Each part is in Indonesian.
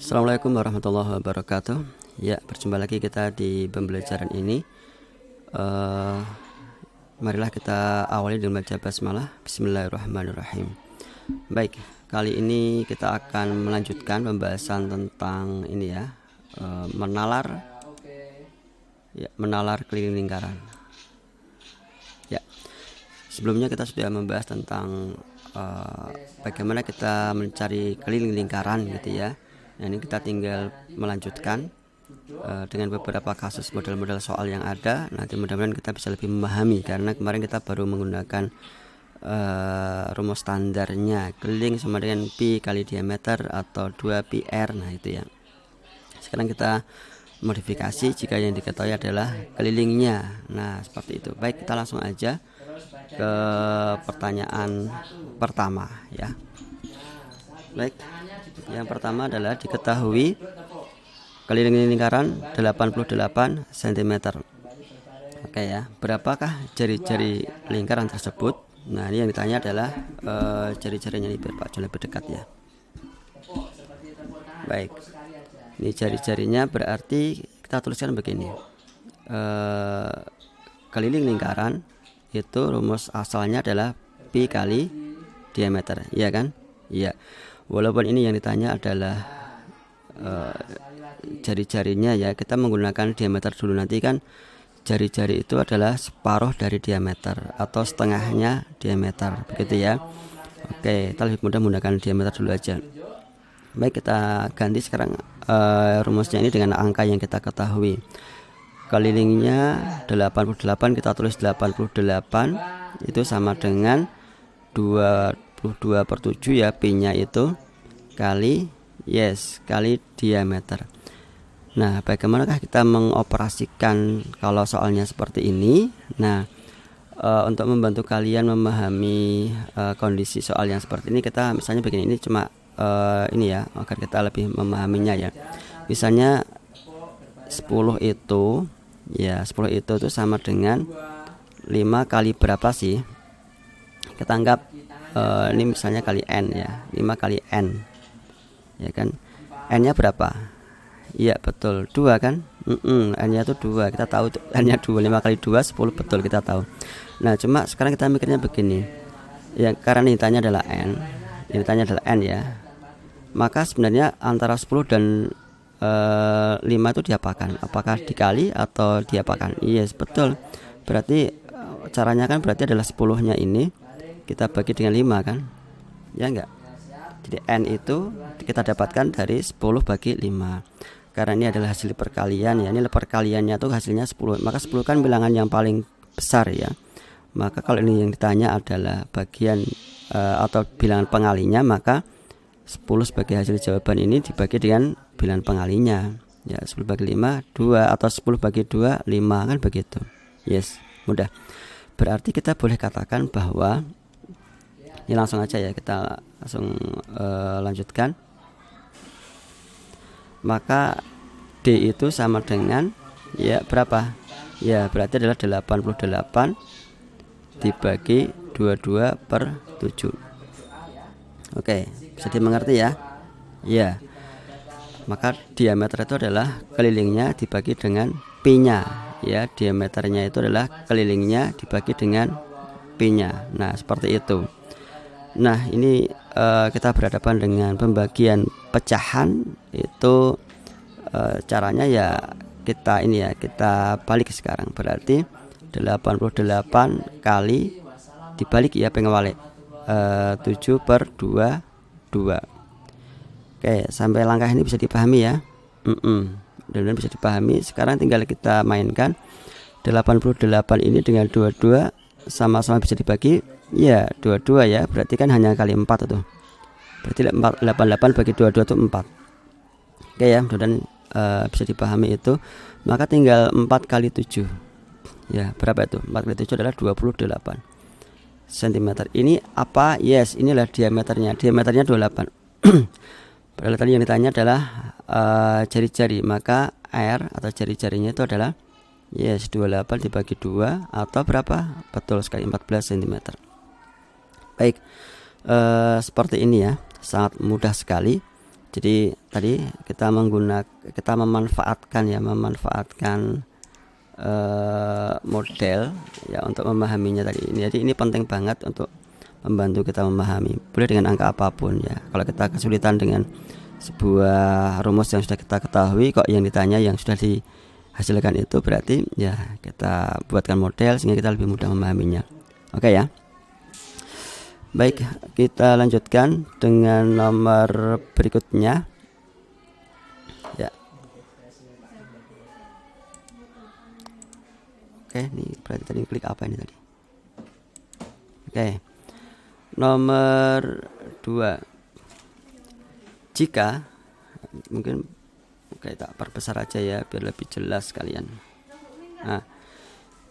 Assalamualaikum warahmatullahi wabarakatuh. Ya, berjumpa lagi kita di pembelajaran ini. Marilah kita awali dengan baca basmalah. Bismillahirrahmanirrahim. Baik, kali ini kita akan melanjutkan pembahasan tentang ini ya, menalar keliling lingkaran. Ya, sebelumnya kita sudah membahas tentang bagaimana kita mencari keliling lingkaran gitu ya. Nah, ini kita tinggal melanjutkan dengan beberapa kasus model-model soal yang ada. Nanti mudah-mudahan kita bisa lebih memahami, karena kemarin kita baru menggunakan rumus standarnya keliling sama dengan pi kali diameter atau 2πr. Nah itu ya. Sekarang kita modifikasi jika yang diketahui adalah kelilingnya. Nah seperti itu. Baik, kita langsung aja ke pertanyaan pertama ya. Baik, yang pertama adalah diketahui keliling lingkaran 88 cm. Oke ya, berapakah jari-jari lingkaran tersebut? Nah ini yang ditanya adalah jari-jarinya, ini biar Pak John lebih dekat ya. Baik, ini jari-jarinya berarti kita tuliskan begini. Keliling lingkaran itu rumus asalnya adalah pi kali diameter, iya kan? Iya. Walaupun ini yang ditanya adalah jari-jarinya ya, kita menggunakan diameter dulu. Nanti kan jari-jari itu adalah separuh dari diameter atau setengahnya diameter, begitu ya. Oke, kita lebih mudah menggunakan diameter dulu aja. Baik, kita ganti sekarang rumusnya ini dengan angka yang kita ketahui. Kelilingnya 88, kita tulis 88 itu sama dengan 22/7 ya, pi-nya itu kali kali diameter. Nah, bagaimanakah kita mengoperasikan kalau soalnya seperti ini? Nah, untuk membantu kalian memahami kondisi soal yang seperti ini, kita misalnya begini, ini cuma ini ya, agar kita lebih memahaminya ya. Misalnya 10 itu ya, 10 itu sama dengan 5 kali berapa sih? Kita anggap ini misalnya kali n ya, 5 kali n ya kan. N-nya berapa? Iya betul, 2 kan. N-nya itu 2, kita tahu N-nya 2, 5 kali 2 10, betul, kita tahu. Nah cuma sekarang kita mikirnya begini ya, karena ini ditanya adalah n, ini ditanya adalah n ya, maka sebenarnya antara 10 dan 5 itu diapakan? Apakah dikali atau diapakan? Yes, betul. Berarti caranya kan berarti adalah 10-nya ini kita bagi dengan 5 kan, ya enggak? Jadi n itu kita dapatkan dari 10 bagi 5. Karena ini adalah hasil perkalian ya, ini perkaliannya tuh hasilnya 10. Maka 10 kan bilangan yang paling besar ya. Maka kalau ini yang ditanya adalah bagian atau bilangan pengalinya, maka 10 sebagai hasil jawaban ini dibagi dengan bilangan pengalinya. Ya, 10 bagi 5 2, atau 10 bagi 2 5 kan begitu. Yes, mudah. Berarti kita boleh katakan bahwa ini langsung aja ya, kita langsung lanjutkan. Maka D itu sama dengan ya berapa? Ya berarti adalah 88 dibagi 22/7. Oke, bisa dimengerti ya? Ya. Maka diameter itu adalah kelilingnya dibagi dengan pi-nya ya, diameternya itu adalah kelilingnya dibagi dengan pi-nya. Nah seperti itu. Nah ini kita berhadapan dengan pembagian pecahan. Itu caranya ya kita ini ya, kita balik sekarang. Berarti 88 kali dibalik ya, pengewalik 7/2. Oke, sampai langkah ini bisa dipahami ya. Dan bisa dipahami. Sekarang tinggal kita mainkan 88 ini dengan 22 sama-sama bisa dibagi ya, 22 ya, berarti kan hanya kali 4 itu. Berarti 88 bagi 22 itu 4. Oke ya, mudah-mudahan bisa dipahami itu. Maka tinggal 4 kali 7 ya, berapa itu? 4 kali 7 adalah 28 cm. Ini apa? Yes, inilah diameternya. Diameternya 28. Padahal tadi yang ditanya adalah jari-jari, maka R atau jari-jarinya itu adalah 28 dibagi 2 atau berapa? Betul sekali, 14 cm. Baik, seperti ini ya, sangat mudah sekali. Jadi tadi kita memanfaatkan model ya untuk memahaminya tadi ini. Jadi ini penting banget untuk membantu kita memahami. Boleh dengan angka apapun ya. Kalau kita kesulitan dengan sebuah rumus yang sudah kita ketahui, kok yang ditanya yang sudah dihasilkan itu, berarti ya kita buatkan model sehingga kita lebih mudah memahaminya. Oke ya. Baik, kita lanjutkan dengan nomor berikutnya. Ya. Oke, ini berarti tadi klik apa ini tadi? Oke. Nomor 2. Jika mungkin tak perbesar aja ya biar lebih jelas kalian. Nah,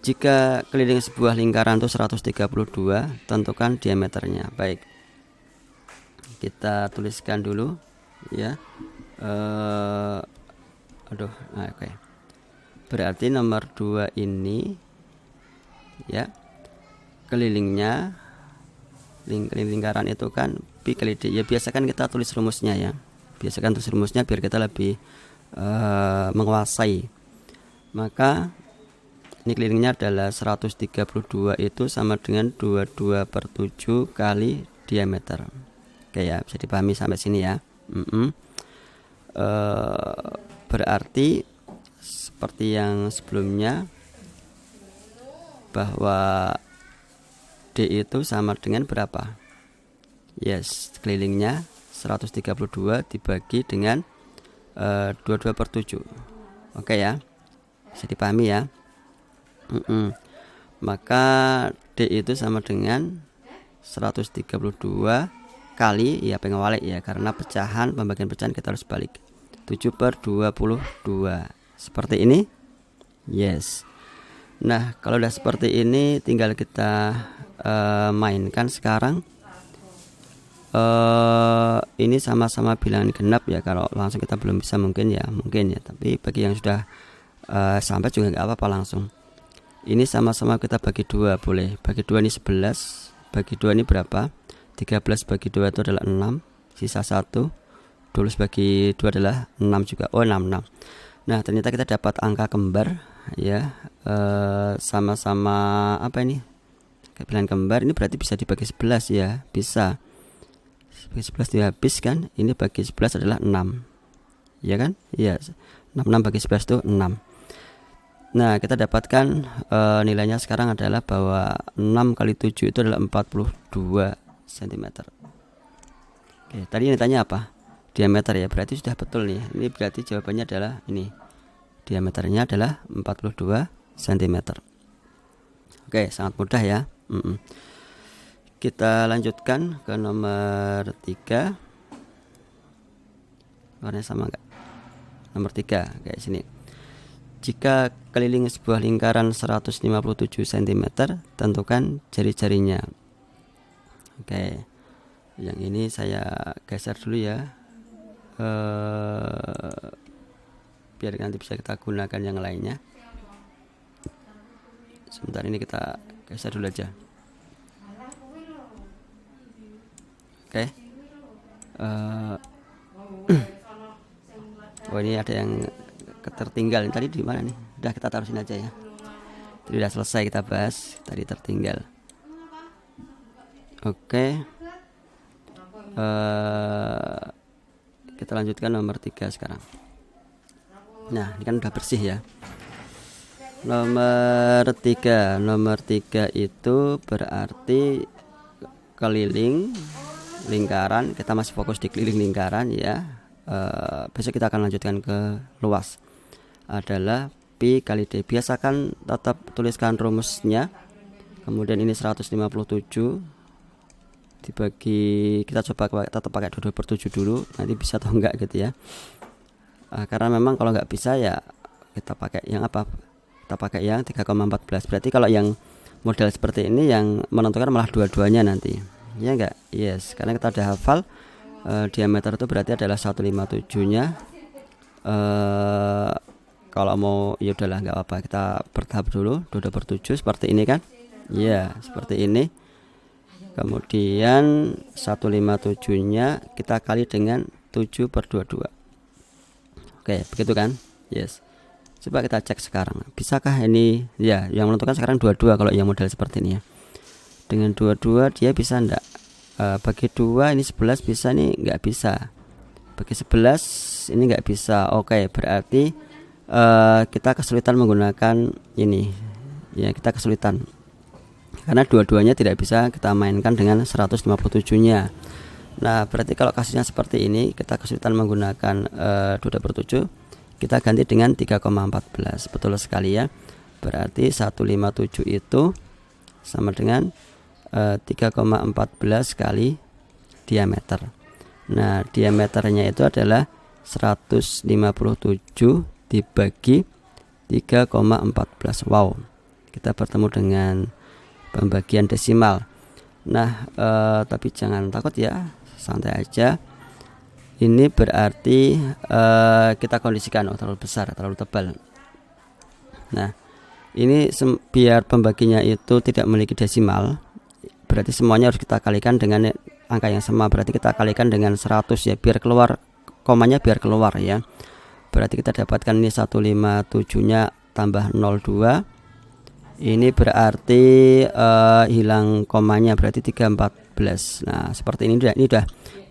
jika keliling sebuah lingkaran itu 132, tentukan diameternya. Baik, kita tuliskan dulu ya. Oke. Berarti nomor 2 ini ya, kelilingnya lingkaran itu kan pi kali d. Ya biasakan kita tulis rumusnya ya. Biasakan tulis rumusnya biar kita lebih menguasai. Maka ini kelilingnya adalah 132 itu sama dengan 22/7 kali diameter. Oke ya, bisa dipahami sampai sini ya. Berarti seperti yang sebelumnya bahwa D itu sama dengan berapa? Yes, kelilingnya 132 dibagi dengan 22/7. Oke ya, bisa dipahami ya. Maka D itu sama dengan 132 kali ya pengawalik ya, karena pembagian pecahan kita harus balik 7/22 seperti ini. Yes. Nah, kalau udah seperti ini tinggal kita mainkan sekarang. Ini sama-sama bilangan genap ya. Kalau langsung kita belum bisa mungkin ya, tapi bagi yang sudah sampai juga nggak apa-apa langsung. Ini sama-sama kita bagi 2 boleh. Bagi 2 ini 11, bagi 2 ini berapa? 13 bagi 2 itu adalah 6, sisa 1. 12 bagi 2 adalah 6 juga. 6. Nah, ternyata kita dapat angka kembar ya. Sama-sama apa ini? Bilangan kembar ini berarti bisa dibagi 11 ya, bisa. Bagi 11 dihabis kan? Ini bagi 11 adalah 6. Ya kan? Iya. 6 bagi 11 itu 6. Nah, kita dapatkan nilainya sekarang adalah bahwa 6 kali 7 itu adalah 42 cm. Oke, tadi ini tanya apa? Diameter ya, berarti sudah betul nih. Ini berarti jawabannya adalah ini. Diameternya adalah 42 cm. Oke, sangat mudah ya. Kita lanjutkan ke nomor 3. Warnanya sama enggak? Nomor 3 kayak sini. Jika keliling sebuah lingkaran 157 cm, tentukan jari-jarinya. Oke. Yang ini saya geser dulu ya. Biar nanti bisa kita gunakan yang lainnya. Sebentar, ini kita geser dulu aja. Oke. Oh, ini ada yang tertinggal. Tadi di mana nih? Udah kita taruh sini aja ya. Tadi udah selesai kita bahas. Tadi tertinggal. Oke. Kita lanjutkan nomor 3 sekarang. Nah, ini kan udah bersih ya. Nomor 3 itu berarti keliling lingkaran. Kita masih fokus di keliling lingkaran ya. Besok kita akan lanjutkan ke luas. Adalah pi kali d. Biasakan tetap tuliskan rumusnya. Kemudian ini 157 dibagi, kita coba tetap pakai 22/7 dulu, nanti bisa atau enggak gitu ya. Karena memang kalau enggak bisa ya kita pakai yang apa? Kita pakai yang 3,14. Berarti kalau yang model seperti ini yang menentukan malah dua-duanya nanti. Ya enggak? Yes, karena kita udah hafal diameter itu berarti adalah 157-nya. Kalau mau ya udahlah enggak apa-apa, kita bertahap dulu 22/7 seperti ini kan? Iya, seperti ini. Kemudian 157-nya kita kali dengan 7/22. Oke, begitu kan? Yes. Coba kita cek sekarang. Bisakah ini? Ya, yang menentukan sekarang 22 kalau yang model seperti ini ya. Dengan 22 dia bisa enggak? Bagi 2 ini 11 bisa nih? Enggak bisa. Bagi 11 ini enggak bisa. Oke, berarti kita kesulitan menggunakan ini. Ya, kita kesulitan. Karena dua-duanya tidak bisa kita mainkan dengan 157-nya. Nah, berarti kalau kasusnya seperti ini, kita kesulitan menggunakan 2/7, kita ganti dengan 3,14. Betul sekali ya. Berarti 157 itu sama dengan 3,14 kali diameter. Nah, diameternya itu adalah 157 dibagi 3,14. Wow, kita bertemu dengan pembagian desimal. Nah, tapi jangan takut ya, santai aja. Ini berarti kita kondisikan terlalu besar, terlalu tebal. Nah, ini biar pembaginya itu tidak memiliki desimal, berarti semuanya harus kita kalikan dengan angka yang sama. Berarti kita kalikan dengan 100 ya, biar keluar komanya, biar keluar ya. Berarti kita dapatkan ini 157-nya tambah 02. Ini berarti hilang komanya, berarti 314. Nah, seperti ini udah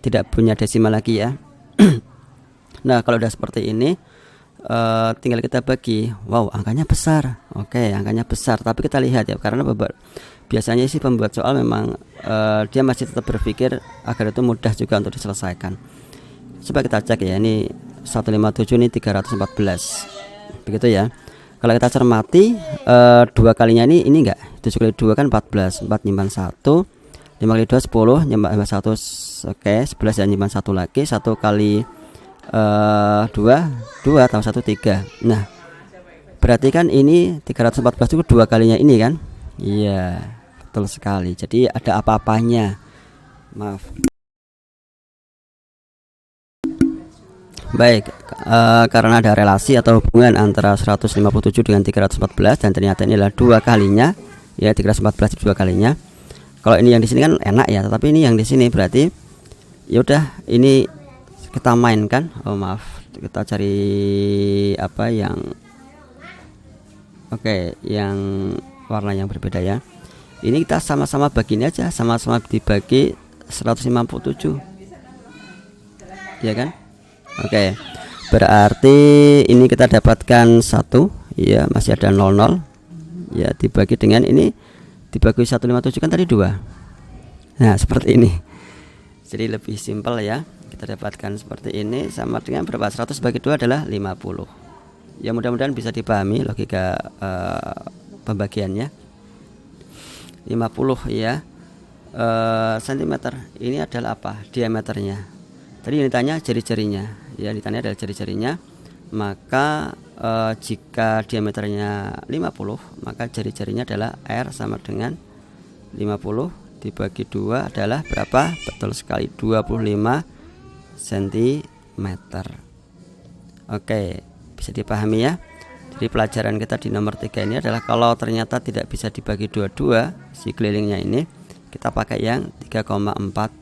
tidak punya desimal lagi ya. Nah, kalau udah seperti ini tinggal kita bagi. Wow, angkanya besar. Oke, angkanya besar, tapi kita lihat ya, karena biasanya sih pembuat soal memang dia masih tetap berpikir agar itu mudah juga untuk diselesaikan. Coba kita cek ya, ini 157 ini 314. Begitu ya. Kalau kita cermati 2 kalinya ini enggak. 7 kali 2 kan 14. 4 nyimpan 1. 5 kali 2 10, nyimpan 1. Oke, 11 ya, nyimpan 1 lagi. 1 kali 2 tambah 1 3. Nah, berarti kan ini 314 itu 2 kalinya ini kan? Iya, betul sekali. Jadi ada apa-apanya. Maaf. Baik, karena ada relasi atau hubungan antara 157 dengan 314 dan ternyata ini adalah 2 kalinya ya, 314 itu 2 kalinya. Kalau ini yang di sini kan enak ya, tetapi ini yang di sini berarti ya udah, ini kita mainkan. Oh maaf, kita cari apa yang yang warna yang berbeda ya. Ini kita sama-sama bagi ini aja, sama-sama dibagi 157 ya kan. Oke, berarti ini kita dapatkan 1 ya, masih ada 00 ya, dibagi dengan ini, dibagi 157 kan tadi 2. Nah, seperti ini. Jadi lebih simpel ya, kita dapatkan seperti ini, sama dengan berapa? 100 bagi 2 adalah 50. Ya, mudah-mudahan bisa dipahami logika pembagiannya. 50 ya sentimeter. Ini adalah apa? Diameternya. Tadi yang ditanya jari-jarinya ya, ditanya adalah jari-jarinya. Maka jika diameternya 50, maka jari-jarinya adalah R sama dengan 50 dibagi 2 adalah berapa? Betul sekali, 25 cm. Oke, bisa dipahami ya. Jadi pelajaran kita di nomor 3 ini adalah kalau ternyata tidak bisa dibagi 22 si kelilingnya ini, kita pakai yang 3,14.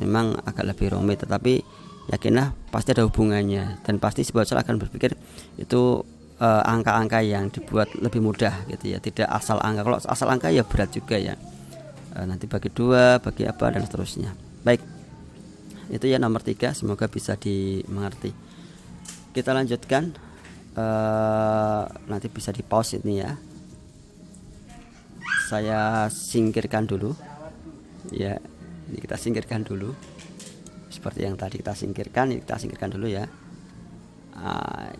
Memang agak lebih rumit, tetapi yakinlah pasti ada hubungannya, dan pasti si bocah akan berpikir itu angka-angka yang dibuat lebih mudah gitu ya, tidak asal angka. Kalau asal angka ya berat juga ya, nanti bagi 2, bagi apa dan seterusnya. Baik, itu ya nomor 3, semoga bisa dimengerti. Kita lanjutkan, nanti bisa di pause ini ya, saya singkirkan dulu ya. Ini kita singkirkan dulu seperti yang tadi kita singkirkan. Ini kita singkirkan dulu ya.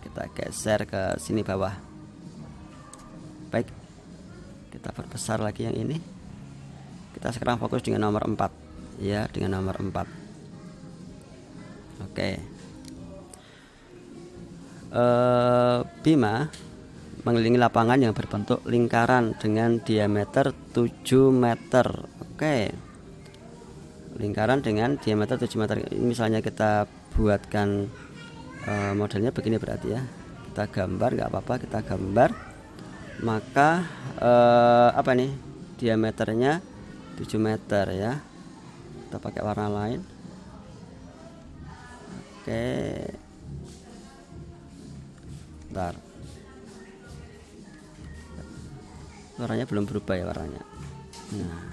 Kita geser ke sini bawah. Baik, kita perbesar lagi yang ini. Kita sekarang fokus dengan nomor 4 ya, dengan nomor 4. Oke. Bima mengelilingi lapangan yang berbentuk lingkaran dengan diameter 7 meter. Oke, lingkaran dengan diameter 7 meter. Ini misalnya kita buatkan modelnya begini berarti ya, kita gambar, nggak apa-apa, kita gambar. Maka apa nih, diameternya 7 meter ya, kita pakai warna lain. Oke, bentar, warnanya belum berubah ya warnanya. Nah,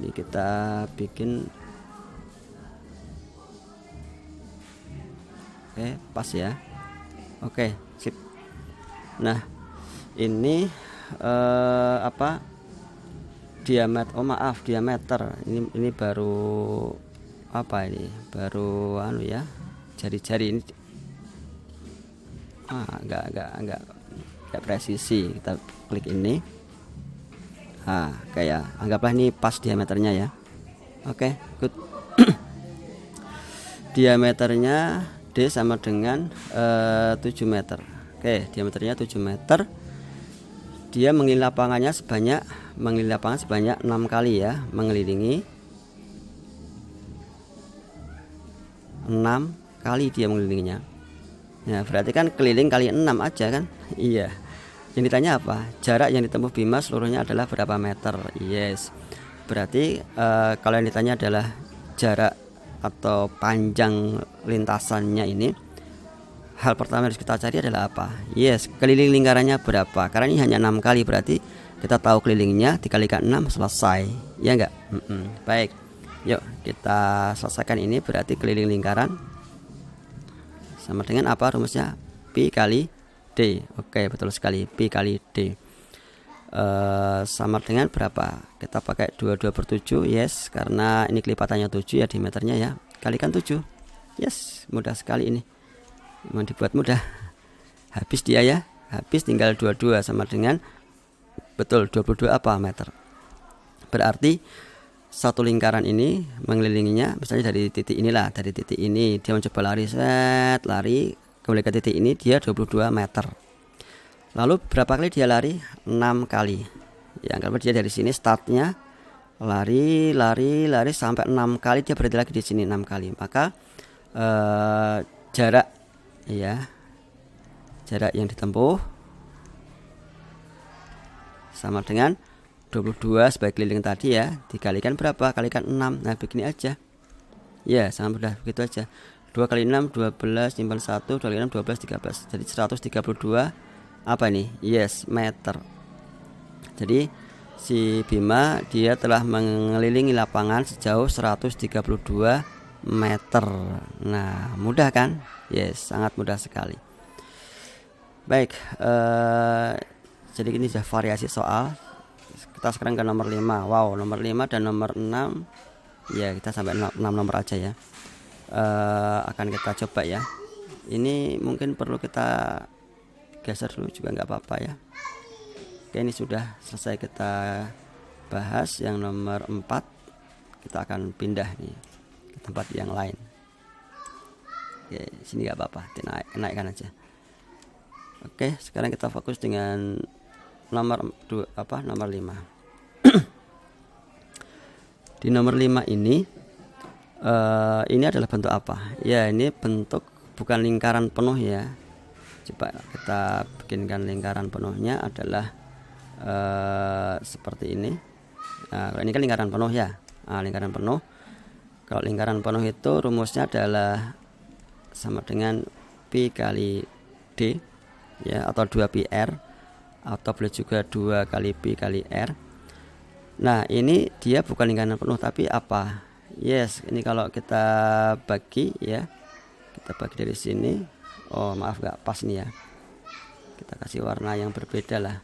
ini kita bikin. Oke, pas ya. Oke, sip. Nah, ini apa, diameter, oh maaf, diameter ini baru apa, ini baru anu ya, jari-jari ini enggak presisi. Kita klik ini, kayak anggaplah ini pas diameternya ya. Oke, good. Diameternya D sama dengan 7 meter. Oke, diameternya 7 meter. Dia mengelilingi lapangan sebanyak 6 kali ya, mengelilingi 6 kali dia mengelilinginya. Nah, berarti kan keliling kali 6 aja kan? Iya. Yang ditanya apa? Jarak yang ditempuh Bima seluruhnya adalah berapa meter? Yes. Berarti kalau yang ditanya adalah jarak atau panjang lintasannya ini, hal pertama harus kita cari adalah apa? Yes, keliling lingkarannya berapa? Karena ini hanya 6 kali, berarti kita tahu kelilingnya dikalikan 6 selesai. Ya enggak? Baik. Yuk kita selesaikan ini. Berarti keliling lingkaran sama dengan apa rumusnya? Pi kali D. Oke, betul sekali, Pi kali D. Sama dengan berapa? Kita pakai 22/7. Yes, karena ini kelipatannya 7 ya, diameternya ya, kalikan 7. Yes, mudah sekali ini, memang dibuat mudah. Habis dia ya, habis, tinggal 22 sama dengan betul 22 apa meter. Berarti satu lingkaran ini mengelilinginya, misalnya dari titik inilah, dari titik ini dia mencoba lari, lari kembali ke titik ini, dia 22 meter. Lalu berapa kali dia lari? 6 kali. Ya, kalau dia dari sini startnya lari sampai 6 kali, dia berhenti lagi di sini 6 kali. Maka jarak yang ditempuh sama dengan 22 sebagai keliling tadi ya, dikalikan berapa? Kalikan 6. Nah, begini aja. Ya, sangat mudah, begitu aja. 2 kali 6 12, simpan 1, 2 kali 6 12, 13. Jadi 132 apa nih? Yes, meter. Jadi si Bima dia telah mengelilingi lapangan sejauh 132 meter. Nah, mudah kan? Yes, sangat mudah sekali. Baik, jadi ini sudah variasi soal. Kita sekarang ke nomor 5. Wow, nomor 5 dan nomor 6. Ya, kita sampai 6 nomor aja ya. Akan kita coba ya. Ini mungkin perlu kita geser dulu juga nggak apa-apa ya. Oke, ini sudah selesai kita bahas yang nomor 4. Kita akan pindah nih ke tempat yang lain. Oke, sini nggak apa-apa, naikkan aja. Oke, sekarang kita fokus dengan nomor 5. Di nomor 5 ini adalah bentuk apa? Ya, ini bentuk bukan lingkaran penuh ya. Coba kita bikinkan lingkaran penuhnya adalah seperti ini. Nah, ini kan lingkaran penuh ya. Nah, lingkaran penuh. Kalau lingkaran penuh itu rumusnya adalah sama dengan Pi kali D ya, atau 2πr, atau boleh juga 2 kali Pi kali R. Nah, ini dia bukan lingkaran penuh tapi apa? Yes, ini kalau kita bagi ya, kita bagi dari sini. Oh maaf, nggak pas nih ya, kita kasih warna yang berbeda lah.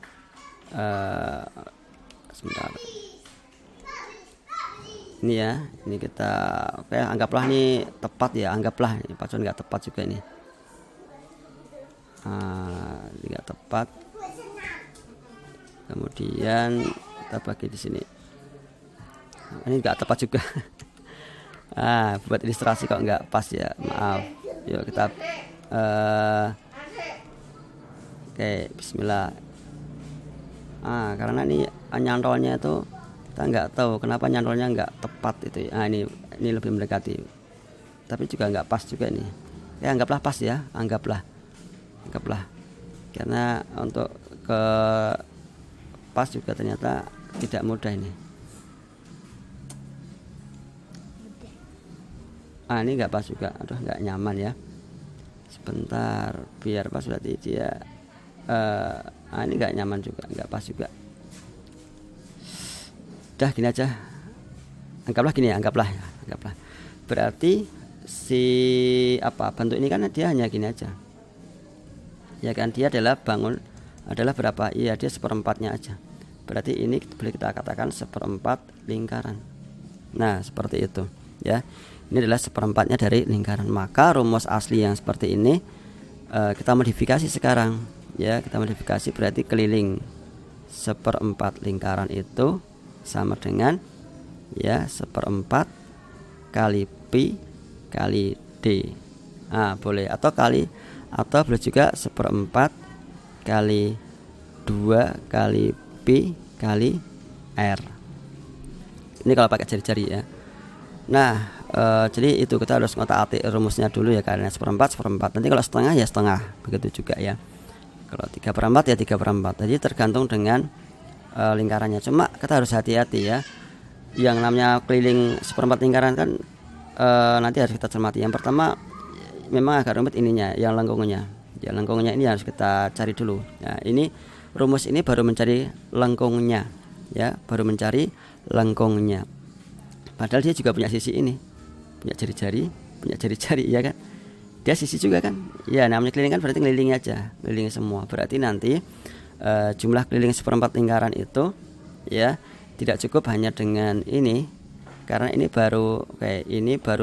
Sebentar, ini ya, ini kita oke, anggaplah ini tepat ya, anggaplah ini pacuan nggak tepat juga ini. Ini nggak tepat, kemudian kita bagi di sini. Ini nggak tepat juga. Buat ilustrasi kok nggak pas ya, maaf. Yuk kita oke, bismillah. Karena ini nyantolnya itu kita nggak tahu kenapa nyantolnya nggak tepat itu. Ini lebih mendekati, tapi juga nggak pas juga ini. Ya, anggaplah pas ya, anggaplah. Karena untuk ke pas juga ternyata tidak mudah ini. Ini nggak pas juga, aduh nggak nyaman ya, sebentar biar pas. Berarti dia ini nggak nyaman juga, nggak pas juga. Udah gini aja, anggaplah gini ya, anggaplah berarti si bentuk ini kan dia hanya gini aja ya kan, dia adalah berapa, iya dia seperempatnya aja, berarti ini boleh kita katakan seperempat lingkaran. Nah seperti itu ya, ini adalah seperempatnya dari lingkaran. Maka rumus asli yang seperti ini kita modifikasi sekarang ya, kita modifikasi, berarti keliling seperempat lingkaran itu sama dengan ya seperempat kali pi kali d. Boleh, atau boleh juga seperempat kali 2 kali pi kali r. Ini kalau pakai jari-jari ya. Nah jadi itu kita harus ngotak-atik rumusnya dulu ya, karena seperempat. Nanti kalau setengah ya setengah, begitu juga ya. Kalau 3/4 ya 3/4. Jadi tergantung dengan lingkarannya. Cuma kita harus hati-hati ya, yang namanya keliling seperempat lingkaran kan nanti harus kita cermati. Yang pertama memang agak rumit ininya, yang lengkungnya. Ya lengkungnya ini harus kita cari dulu. Nah ini rumus ini baru mencari lengkungnya ya, baru mencari lengkungnya. Padahal dia juga punya sisi ini, punya jari-jari ya kan, dia sisi juga kan ya. Namanya keliling kan berarti ngelilingi aja, ngelilingi semua. Berarti nanti jumlah keliling seperempat lingkaran itu ya tidak cukup hanya dengan ini, karena ini baru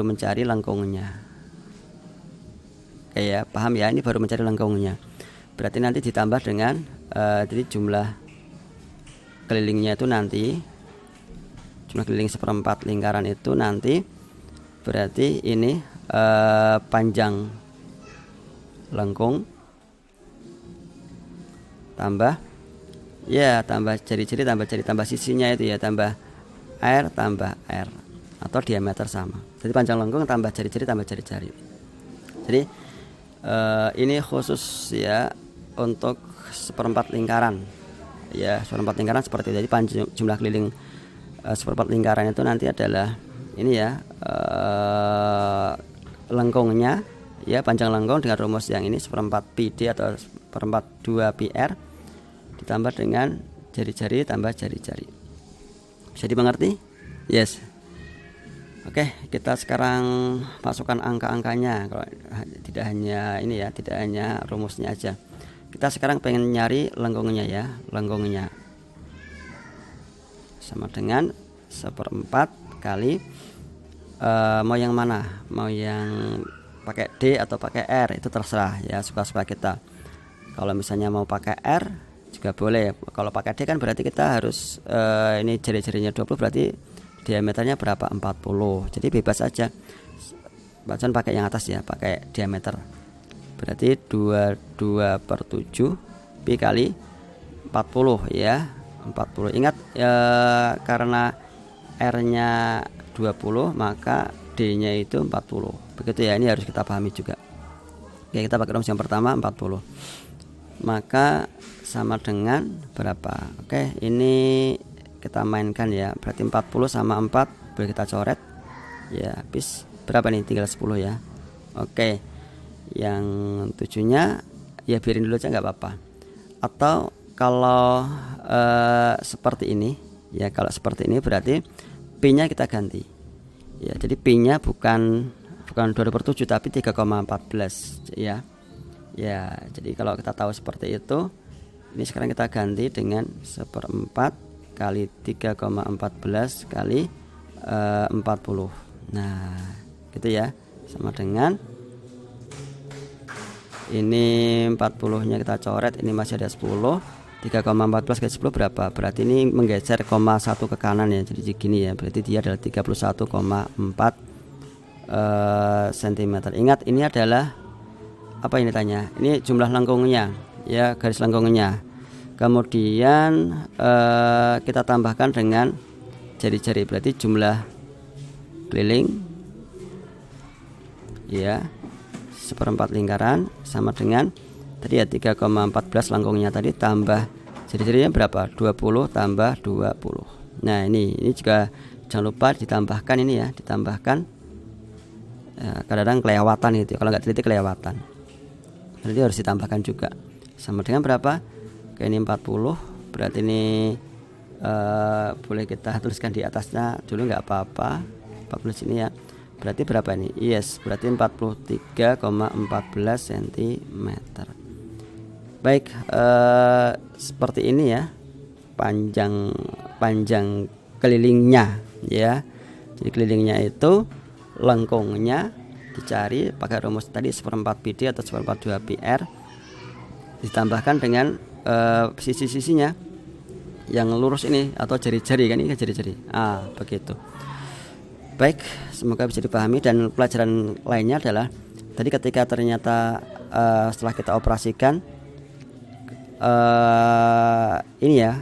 mencari lengkungnya. Ya paham ya, ini baru mencari lengkungnya. Berarti nanti ditambah dengan jadi jumlah kelilingnya itu nanti, jumlah keliling seperempat lingkaran itu nanti berarti ini panjang lengkung tambah jari-jari tambah sisinya itu ya, tambah r atau diameter sama. Jadi panjang lengkung tambah jari-jari tambah jari-jari. Jadi ini khusus ya untuk seperempat lingkaran ya, seperempat lingkaran seperti itu. Jadi jumlah keliling seperempat lingkaran itu nanti adalah ini ya lengkungnya ya, panjang lengkung dengan rumus yang ini seperempat pi d atau seperempat 2 pi r ditambah dengan jari-jari tambah jari-jari. Bisa dimengerti? Yes. Oke, kita sekarang masukkan angka-angkanya. Kalau tidak hanya ini ya, tidak hanya rumusnya aja. Kita sekarang pengen nyari lengkungnya ya. Lengkungnya sama dengan seperempat kali mau yang mana? Mau yang pakai D atau pakai R, itu terserah ya, suka-suka kita. Kalau misalnya mau pakai R juga boleh. Kalau pakai D kan berarti kita harus ini jari-jarinya 20, berarti diameternya berapa? 40. Jadi bebas aja. Bacaan pakai yang atas ya, pakai diameter. Berarti 22/7 pi kali 40 ya. 40. Ingat karena R-nya 20 maka D-nya itu 40. Begitu ya, ini harus kita pahami juga. Oke, kita pakai rumus yang pertama 40. Maka sama dengan berapa? Oke, ini kita mainkan ya. Berarti 40 sama 4 boleh kita coret. Ya, habis berapa nih? Tinggal 10 ya. Oke. Yang 7-nya ya biarin dulu aja, nggak apa-apa. Atau kalau seperti ini ya, kalau seperti ini berarti P-nya kita ganti. Ya, jadi P-nya bukan 20/7 tapi 3,14 ya. Ya, jadi kalau kita tahu seperti itu, ini sekarang kita ganti dengan seperempat kali 3,14 kali 40. Nah, gitu ya. Sama dengan ini 40-nya kita coret, ini masih ada 10. 3,14 kali 10 berapa? Berarti ini menggeser 1 ke kanan ya. Jadi gini ya. Berarti dia adalah 31,4 cm. Ingat ini adalah apa ini tanya? Ini jumlah lengkungnya ya, garis lengkungnya. Kemudian kita tambahkan dengan jari-jari, berarti jumlah keliling ya seperempat lingkaran sama dengan tadi ya 3,14 lengkungnya tadi tambah jari-jarinya berapa? 20 tambah 20. Nah ini juga jangan lupa ditambahkan ini ya, ditambahkan ya, kadang-kadang kelewatan itu, kalau nggak teliti kelewatan, berarti harus ditambahkan juga. Sama dengan berapa? Oke, ini 40, berarti ini boleh kita tuliskan di atasnya dulu, nggak apa-apa, 40 sini ya. Berarti berapa ini? Yes, berarti 43,14 cm. Baik, seperti ini ya panjang kelilingnya ya. Jadi kelilingnya itu lengkungnya dicari pakai rumus tadi 1/4 PD atau 1/4 2PR, ditambahkan dengan sisi-sisinya yang lurus ini atau jari-jari kan, ini jari-jari. Begitu. Baik, semoga bisa dipahami. Dan pelajaran lainnya adalah tadi ketika ternyata setelah kita operasikan ini ya,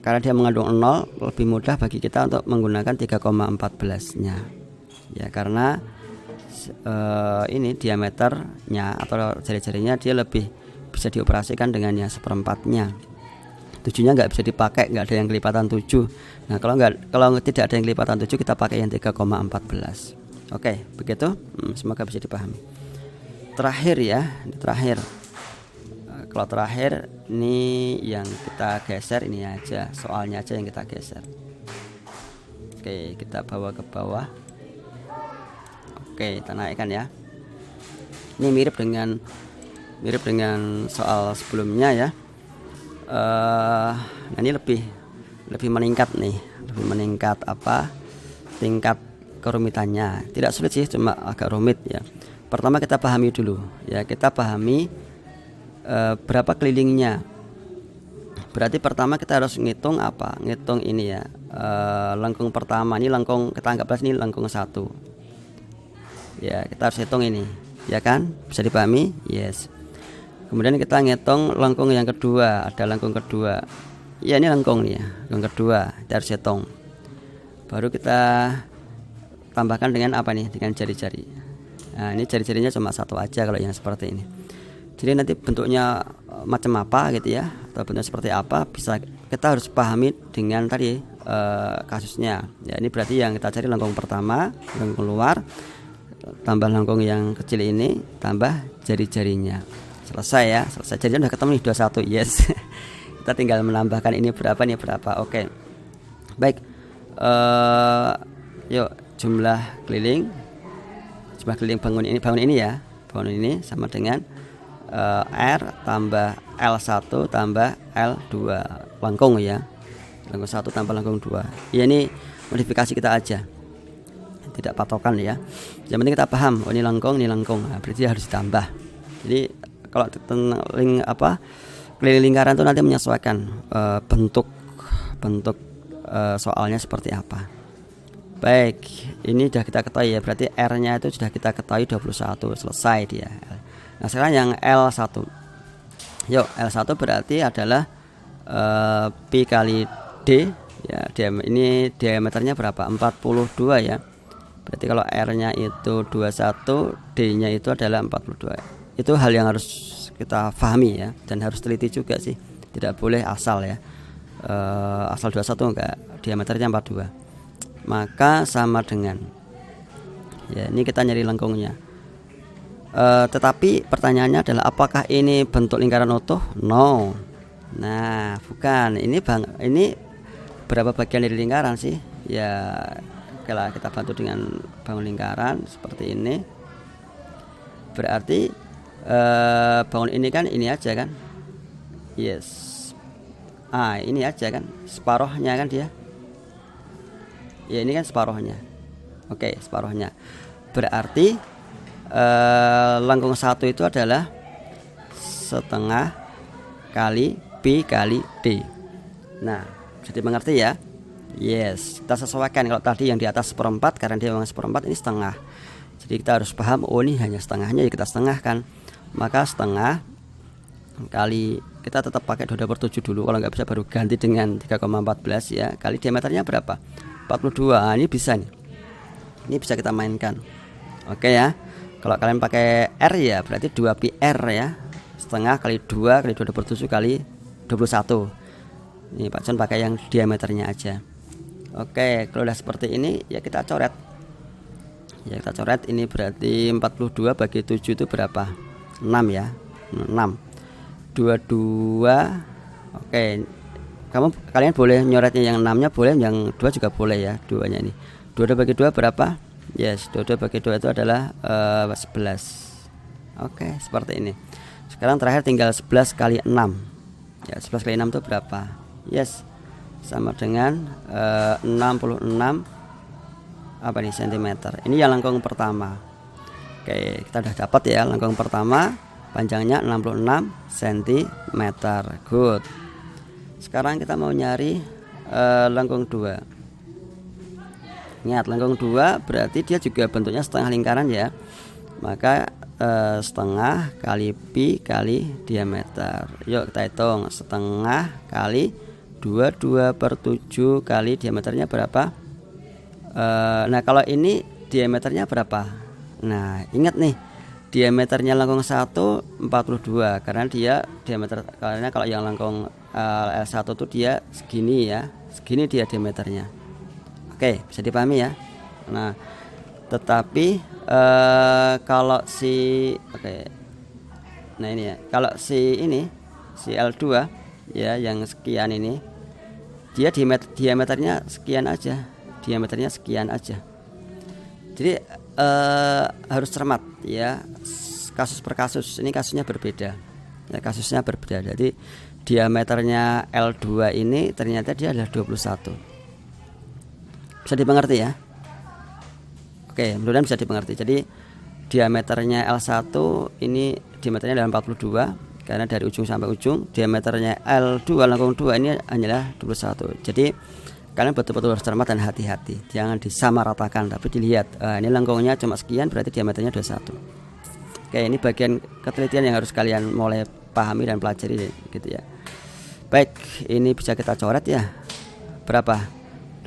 karena dia mengandung 0, lebih mudah bagi kita untuk menggunakan 3,14-nya ya, karena ini diameternya atau jari-jarinya dia lebih bisa dioperasikan dengan yang 1/4-nya. 7-nya nggak bisa dipakai, nggak ada yang kelipatan 7. Nah, kalau tidak ada yang kelipatan 7, kita pakai yang 3,14. Oke, begitu. Semoga bisa dipahami. Terakhir ya, terakhir. Kalau terakhir ini yang kita geser, ini aja soalnya aja yang kita geser. Oke, kita bawa ke bawah. Oke, kita naikkan ya. Ini mirip dengan soal sebelumnya ya. Nah, ini lebih meningkat nih, tingkat kerumitannya. Tidak sulit sih, cuma agak rumit ya. Pertama kita pahami dulu ya, kita pahami berapa kelilingnya. Berarti pertama kita harus ngitung ini ya, lengkung pertama. Ini lengkung, kita anggaplah ini lengkung 1 ya, kita harus hitung ini ya kan, bisa dipahami. Yes. Kemudian kita ngitung lengkung yang kedua, ada lengkung kedua ya, ini lengkung nih ya, lengkung kedua kita harus hitung. Baru kita tambahkan dengan apa nih, dengan jari-jari. Nah, ini jari-jarinya cuma 1 aja kalau yang seperti ini. Jadi nanti bentuknya macam apa gitu ya, atau bentuknya seperti apa, bisa kita harus pahami dengan tadi kasusnya ya. Ini berarti yang kita cari lengkung pertama, lengkung luar, tambah lengkung yang kecil ini, tambah jari-jarinya. Selesai ya, selesai. Jarinya udah ketemu nih 21. Yes. Kita tinggal menambahkan ini berapa, nih berapa. Oke. Baik. Yuk, jumlah keliling bangun ini ya. Bangun ini sama dengan R tambah L1 tambah L2 lengkung ya, lengkung 1 tambah lengkung 2 ya. Ini modifikasi kita aja, tidak patokan ya. Yang penting kita paham, ini lengkung, nah, berarti harus ditambah. Jadi kalau keliling lingkaran itu nanti menyesuaikan bentuk soalnya seperti apa. Baik, ini sudah kita ketahui ya, berarti R-nya itu sudah kita ketahui 21, selesai dia. Nah, sekarang yang L1. Yuk, L1 berarti adalah Pi kali D ya. Ini diameternya berapa? 42 ya. Berarti kalau R-nya itu 21, D-nya itu adalah 42. Itu hal yang harus kita pahami ya, dan harus teliti juga sih. Tidak boleh asal ya. Asal 21 enggak, diameternya 42. Maka sama dengan ya, ini kita nyari lengkungnya. Tetapi pertanyaannya adalah apakah ini bentuk lingkaran utuh? No. Nah, bukan. Ini berapa bagian dari lingkaran sih? Ya, kalau kita bantu dengan bangun lingkaran seperti ini. Berarti bangun ini kan ini aja kan? Yes. Ini aja kan, separohnya kan dia. Ya, ini kan separohnya. Oke, separohnya. Berarti lengkung 1 itu adalah setengah kali Pi kali D. Nah, jadi mengerti ya? Yes, kita sesuaikan. Kalau tadi yang di atas 1/4, karena dia memang 1/4, ini setengah. Jadi kita harus paham, oh ini hanya setengahnya, ya kita setengahkan. Maka setengah kali, kita tetap pakai 2/7 dulu. Kalau nggak bisa baru ganti dengan 3,14 ya. Kali diameternya berapa? 42. Ini bisa nih. Ini bisa kita mainkan. Oke ya. Kalau kalian pakai R ya berarti 2 PR ya. Setengah kali 2 kali 2/7 kali 21. Ini Pak John pakai yang diameternya aja. Oke, kalau udah seperti ini ya kita coret. Ya kita coret, ini berarti 42 bagi 7 itu berapa? 6 ya. 6. 22. Oke. Kalian boleh nyoretnya yang 6-nya boleh, yang 2 juga boleh ya, 2-nya ini. 22 bagi 2 berapa? Yes, 22 bagi 2 itu adalah 11. Oke, seperti ini. Sekarang terakhir tinggal 11 kali 6. Ya, 11 kali 6 itu berapa? Yes, sama dengan 66 apa nih sentimeter. Ini yang lengkung pertama. Oke, kita udah dapat ya lengkung pertama, panjangnya 66 cm. Good. Sekarang kita mau nyari lengkung 2. Ingat, lengkung 2 berarti dia juga bentuknya setengah lingkaran ya. Maka setengah kali pi kali diameter. Yuk kita hitung, setengah kali 22/7 kali diameternya berapa? Nah kalau ini diameternya berapa? Nah ingat nih, diameternya lengkung 1 42 karena dia diameter, karena kalau yang lengkung L1 tuh dia segini ya, segini dia diameternya. Oke, bisa dipahami ya. Nah tetapi kalau si nah ini ya, kalau si L2 ya yang sekian ini, dia diameternya sekian aja, jadi harus cermat ya, kasus per kasus. Ini kasusnya berbeda ya, jadi diameternya L2 ini ternyata dia adalah 21. Bisa dimengerti ya. Oke, mudah-mudahan bisa dimengerti. Jadi diameternya L1 ini diameternya adalah 42 karena dari ujung sampai ujung. Diameternya L2 lengkung 2 ini hanyalah 21. Jadi kalian betul-betul harus cermat dan hati-hati. Jangan disamaratakan, tapi dilihat ini lengkungnya cuma sekian berarti diameternya 21. Oke, ini bagian ketelitian yang harus kalian mulai pahami dan pelajari gitu ya. Baik, ini bisa kita coret ya. Berapa?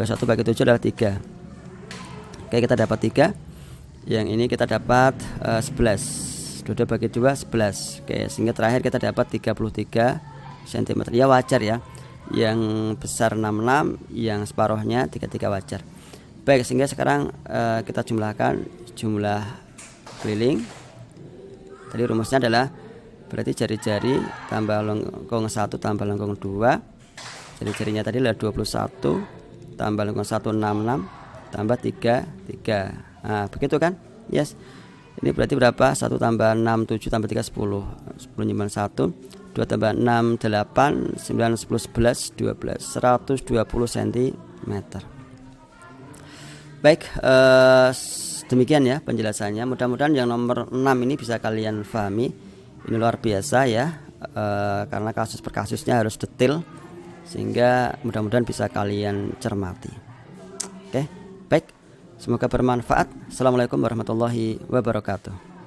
21 bagi 7 adalah 3. Oke, kita dapat 3. Yang ini kita dapat 11. 22 bagi 2 11. Oke, sehingga terakhir kita dapat 33 cm. Ya wajar ya. Yang besar 66, yang separuhnya 33 wajar. Baik, sehingga sekarang kita jumlahkan jumlah keliling. Tadi rumusnya adalah berarti jari-jari tambah lengkung 1 tambah lengkung 2. Jari-jarinya tadi adalah 21 tambah lengkung 1 66 tambah 3. Nah, begitu kan? Yes. Ini berarti berapa? 1 tambah 6 7 tambah 3 10. 10 nyimpan 1. 2 tambah 6 8 9 10 11 12 120 cm. Baik, demikian ya penjelasannya. Mudah-mudahan yang nomor 6 ini bisa kalian pahami. Ini luar biasa ya, karena kasus per kasusnya harus detail, sehingga mudah-mudahan bisa kalian cermati. Oke, baik. Semoga bermanfaat. Assalamualaikum warahmatullahi wabarakatuh.